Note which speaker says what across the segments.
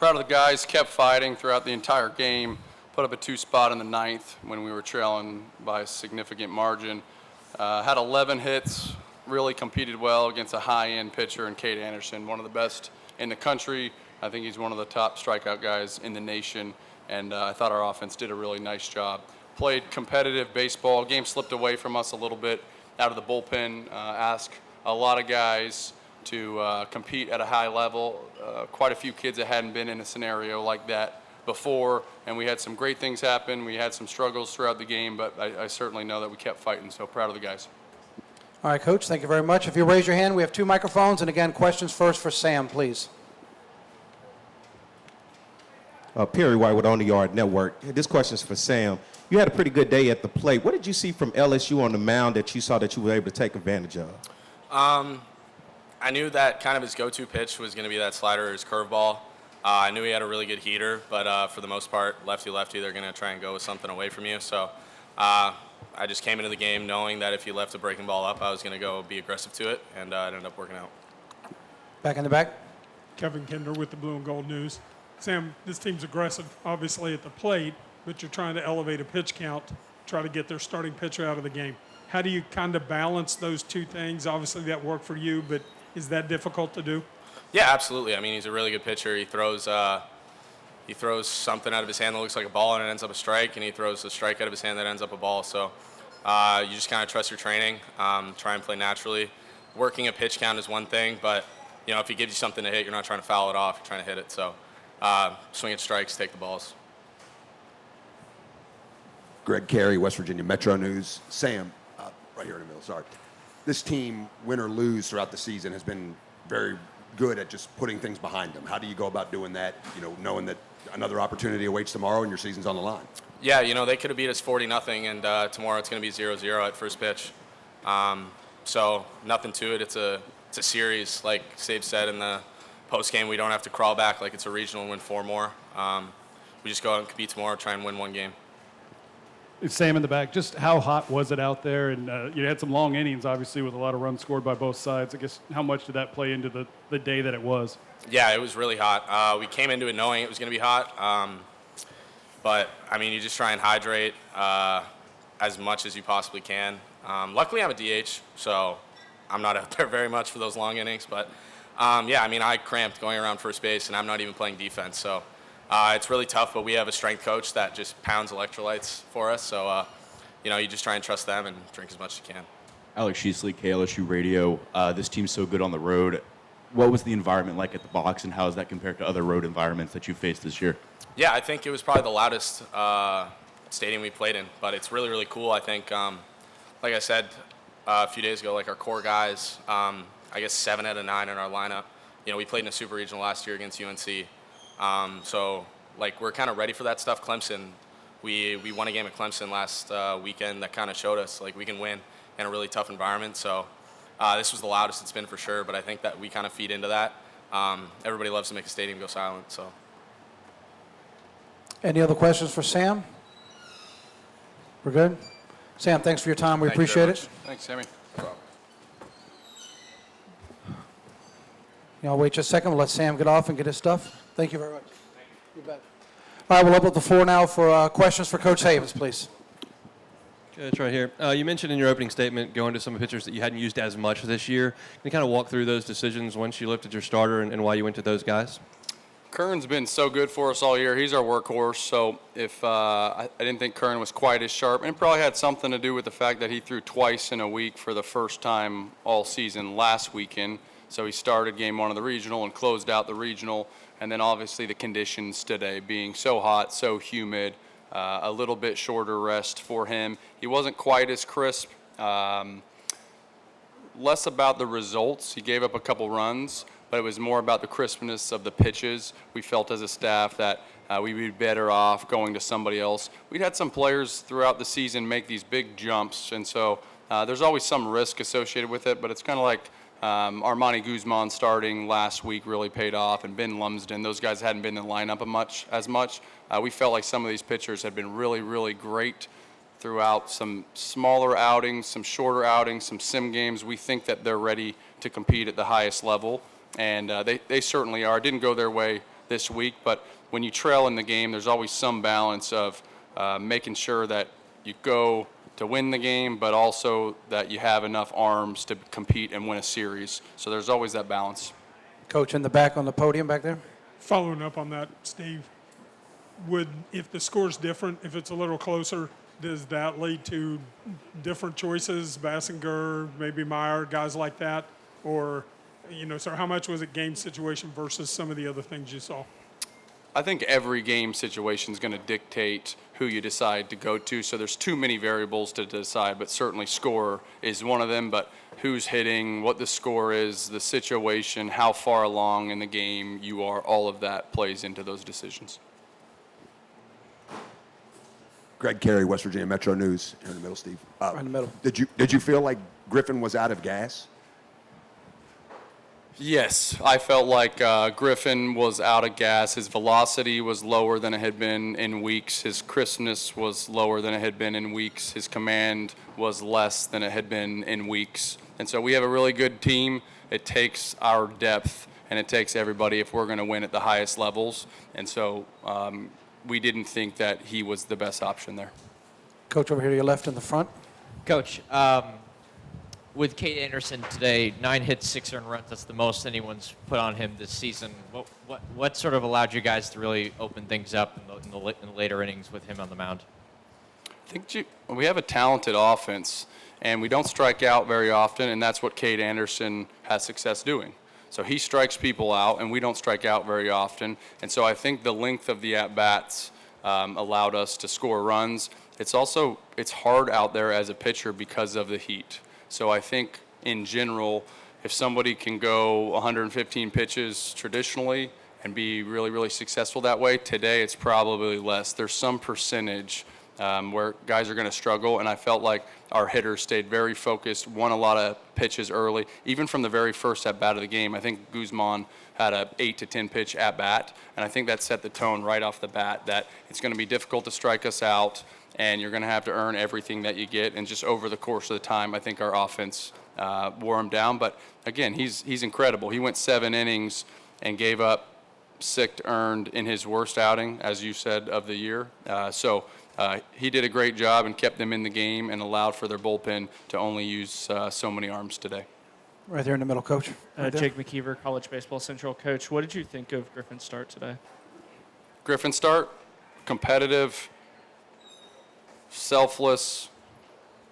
Speaker 1: Proud of the guys, kept fighting throughout the entire game, put up a 2-spot in the ninth when we were trailing by a significant margin. Had 11 hits, really competed well against a high-end pitcher in Cade Anderson, one of the best in the country. I think he's one of the top strikeout guys in the nation, and I thought our offense did a really nice job. Played competitive baseball. Game slipped away from us a little bit out of the bullpen. Asked a lot of guys to compete at a high level. Quite a few kids that hadn't been in a scenario like that before, and we had some great things happen. We had some struggles throughout the game, but I certainly know that we kept fighting, so proud of the guys.
Speaker 2: All right, Coach, thank you very much. If you raise your hand, we have 2 microphones, and again, questions first for Sam, please.
Speaker 3: Perry White with On the Yard Network. This question is for Sam. You had a pretty good day at the plate. What did you see from LSU on the mound that you saw that you were able to take advantage of?
Speaker 4: I knew that kind of his go-to pitch was going to be that slider or his curveball. I knew he had a really good heater, but for the most part, lefty-lefty, they're going to try and go with something away from you. So I just came into the game knowing that if he left a breaking ball up, I was going to go be aggressive to it, and it ended up working out.
Speaker 2: Back in the back.
Speaker 5: Kevin Kinder with the Blue and Gold News. Sam, this team's aggressive, obviously, at the plate, but you're trying to elevate a pitch count, try to get their starting pitcher out of the game. How do you kind of balance those two things? Obviously, that worked for you, but is that difficult to do?
Speaker 4: Yeah, absolutely. I mean, he's a really good pitcher. He throws something out of his hand that looks like a ball and it ends up a strike, and he throws a strike out of his hand that ends up a ball. So you just kind of trust your training, try and play naturally. Working a pitch count is one thing, but if he gives you something to hit, you're not trying to foul it off. You're trying to hit it. So swing at strikes, take the balls.
Speaker 6: Greg Carey, West Virginia Metro News. Sam, right here in the middle, sorry. This team, win or lose throughout the season, has been very good at just putting things behind them. How do you go about doing that, knowing that another opportunity awaits tomorrow and your season's on the line? Yeah, they could have beat us 40-0, and tomorrow it's going to be 0-0 at first pitch. So nothing to it. It's a series. Like Seve said in the postgame, we don't have to crawl back like it's a regional and win 4 more. We just go out and compete tomorrow, try and win 1 game.
Speaker 7: It's Sam in the back. Just how hot was it out there? And you had some long innings, obviously, with a lot of runs scored by both sides. I guess how much did that play into the day that it was? Yeah, it was really hot. We came into it knowing it was going to be hot. But, you just try and hydrate as much as you possibly can. Luckily, I'm a DH, so I'm not out there very much for those long innings. But, I cramped going around first base, and I'm not even playing defense. So it's really tough, but we have a strength coach that just pounds electrolytes for us. So, you just try and trust them and drink as much as you can.
Speaker 8: Alex Sheasley, KLSU Radio. This team's so good on the road. What was the environment like at the box, and how does that compare to other road environments that you faced this year?
Speaker 4: Yeah, I think it was probably the loudest stadium we played in, but it's really, really cool. I think, like I said a few days ago, our core guys, 7 out of 9 in our lineup. We played in a super regional last year against UNC. So we're kind of ready for that stuff. Clemson, we won a game at Clemson last weekend that kind of showed us we can win in a really tough environment. So this was the loudest it's been for sure, but I think that we kind of feed into that. Everybody loves to make a stadium go silent. So.
Speaker 2: Any other questions for Sam? We're good? Sam, thanks for your time. We appreciate it.
Speaker 1: Thanks, Sammy.
Speaker 2: I'll wait just a second. We'll let Sam get off and get his stuff. Thank you very much. You bet. All right, we'll open up the floor now for questions for Coach Sabins, please.
Speaker 9: It's right here. You mentioned in your opening statement going to some pitchers that you hadn't used as much this year. Can you kind of walk through those decisions once you lifted your starter and why you went to those guys?
Speaker 1: Kern's been so good for us all year. He's our workhorse. So if I didn't think Kern was quite as sharp, and it probably had something to do with the fact that he threw twice in a week for the first time all season last weekend. So he started game 1 of the regional and closed out the regional. And then obviously the conditions today being so hot, so humid, a little bit shorter rest for him. He wasn't quite as crisp. Less about the results. He gave up a couple runs, but it was more about the crispness of the pitches. We felt as a staff that we'd be better off going to somebody else. We'd had some players throughout the season make these big jumps, and so there's always some risk associated with it, but it's kind of like Armani Guzman starting last week really paid off, and Ben Lumsden, those guys hadn't been in the lineup as much. We felt like some of these pitchers had been really, really great throughout some smaller outings, some shorter outings, some sim games. We think that they're ready to compete at the highest level, and they certainly are. It didn't go their way this week. But when you trail in the game, there's always some balance of making sure that you go to win the game, but also that you have enough arms to compete and win a series. So there's always that balance.
Speaker 2: Coach in the back on the podium back there.
Speaker 5: Following up on that, Steve, if the score's different, if it's a little closer, does that lead to different choices, Bassinger, maybe Meyer, guys like that? Or, so how much was it game situation versus some of the other things you saw?
Speaker 1: I think every game situation is going to dictate who you decide to go to. So there's too many variables to decide, but certainly score is one of them. But who's hitting, what the score is, the situation, how far along in the game you are, all of that plays into those decisions.
Speaker 6: Greg Carey, West Virginia Metro News. Here in the middle, Steve.
Speaker 2: Right in the middle.
Speaker 6: Did you feel like Griffin was out of gas?
Speaker 1: Yes, I felt like Griffin was out of gas. His velocity was lower than it had been in weeks. His crispness was lower than it had been in weeks. His command was less than it had been in weeks. And so we have a really good team. It takes our depth, and it takes everybody if we're going to win at the highest levels. And so we didn't think that he was the best option there.
Speaker 2: Coach over here to your left in the front.
Speaker 10: Coach, with Kate Anderson today, 9 hits, 6 earned runs. That's the most anyone's put on him this season. What sort of allowed you guys to really open things up in the later innings with him on the mound?
Speaker 1: I think we have a talented offense, and we don't strike out very often, and that's what Kate Anderson has success doing. So he strikes people out, and we don't strike out very often. And so I think the length of the at-bats allowed us to score runs. It's hard out there as a pitcher because of the heat. So I think in general, if somebody can go 115 pitches traditionally and be really, really successful that way, today it's probably less. There's some percentage where guys are going to struggle, and I felt like our hitters stayed very focused, won a lot of pitches early. Even from the very first at-bat of the game, I think Guzman had a 8 to 10 pitch at-bat, and I think that set the tone right off the bat that it's going to be difficult to strike us out, and you're going to have to earn everything that you get. And just over the course of the time, I think our offense wore him down. But again, he's incredible. He went 7 innings and gave up 6 earned in his worst outing, as you said, of the year. So he did a great job and kept them in the game and allowed for their bullpen to only use so many arms today.
Speaker 2: Right there in the middle, Coach. Right there.
Speaker 11: Jake McKeever, College Baseball Central coach. What did you think of Griffin's start today?
Speaker 1: Griffin's start, competitive, selfless,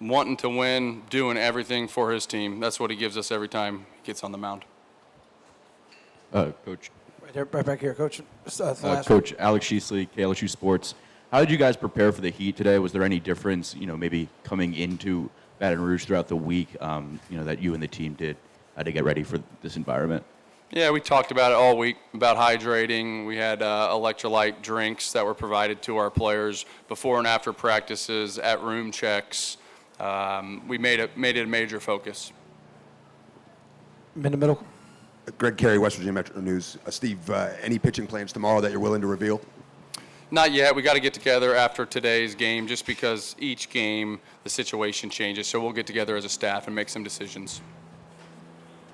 Speaker 1: wanting to win, doing everything for his team. That's what he gives us every time he gets on the mound.
Speaker 8: Coach.
Speaker 2: Right there, right back here, Coach.
Speaker 8: Coach Alex Sheasley, KLSU Sports. How did you guys prepare for the heat today? Was there any difference, maybe coming into Baton Rouge throughout the week, that you and the team did to get ready for this environment?
Speaker 1: Yeah, we talked about it all week, about hydrating. We had electrolyte drinks that were provided to our players before and after practices, at room checks. We made it a major focus.
Speaker 2: In the middle.
Speaker 6: Greg Carey, West Virginia Metro News. Steve, any pitching plans tomorrow that you're willing to reveal?
Speaker 1: Not yet. We got to get together after today's game just because each game the situation changes. So we'll get together as a staff and make some decisions.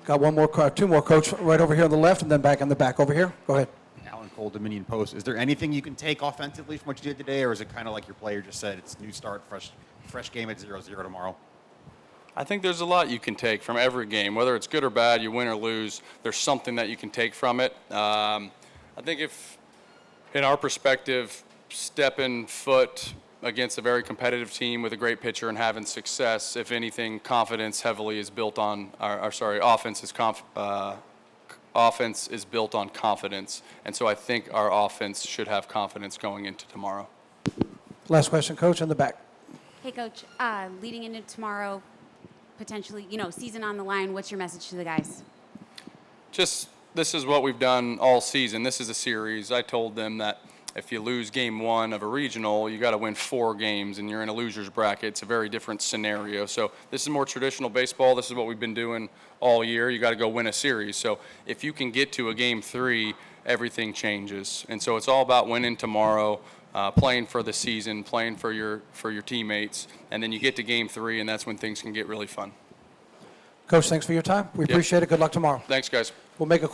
Speaker 2: Got two more, Coach, right over here on the left and then back in the back over here. Go ahead.
Speaker 12: Alan Cole, Dominion Post. Is there anything you can take offensively from what you did today, or is it kind of like your player just said, it's new start, fresh game at 0-0 tomorrow?
Speaker 1: I think there's a lot you can take from every game. Whether it's good or bad, you win or lose, there's something that you can take from it. I think if, in our perspective, stepping foot against a very competitive team with a great pitcher and having success, if anything, confidence heavily is built on, offense is built on confidence. And so I think our offense should have confidence going into tomorrow.
Speaker 2: Last question, Coach, in the back.
Speaker 13: Hey, Coach, leading into tomorrow, potentially, season on the line, what's your message to the guys?
Speaker 1: Just, this is what we've done all season. This is a series. I told them that if you lose game 1 of a regional, you got to win 4 games, and you're in a loser's bracket. It's a very different scenario. So this is more traditional baseball. This is what we've been doing all year. You got to go win a series. So if you can get to a game 3, everything changes. And so it's all about winning tomorrow, playing for the season, playing for your teammates, and then you get to game 3, and that's when things can get really fun.
Speaker 2: Coach, thanks for your time. We appreciate it. Good luck tomorrow.
Speaker 1: Thanks, guys.
Speaker 2: We'll make a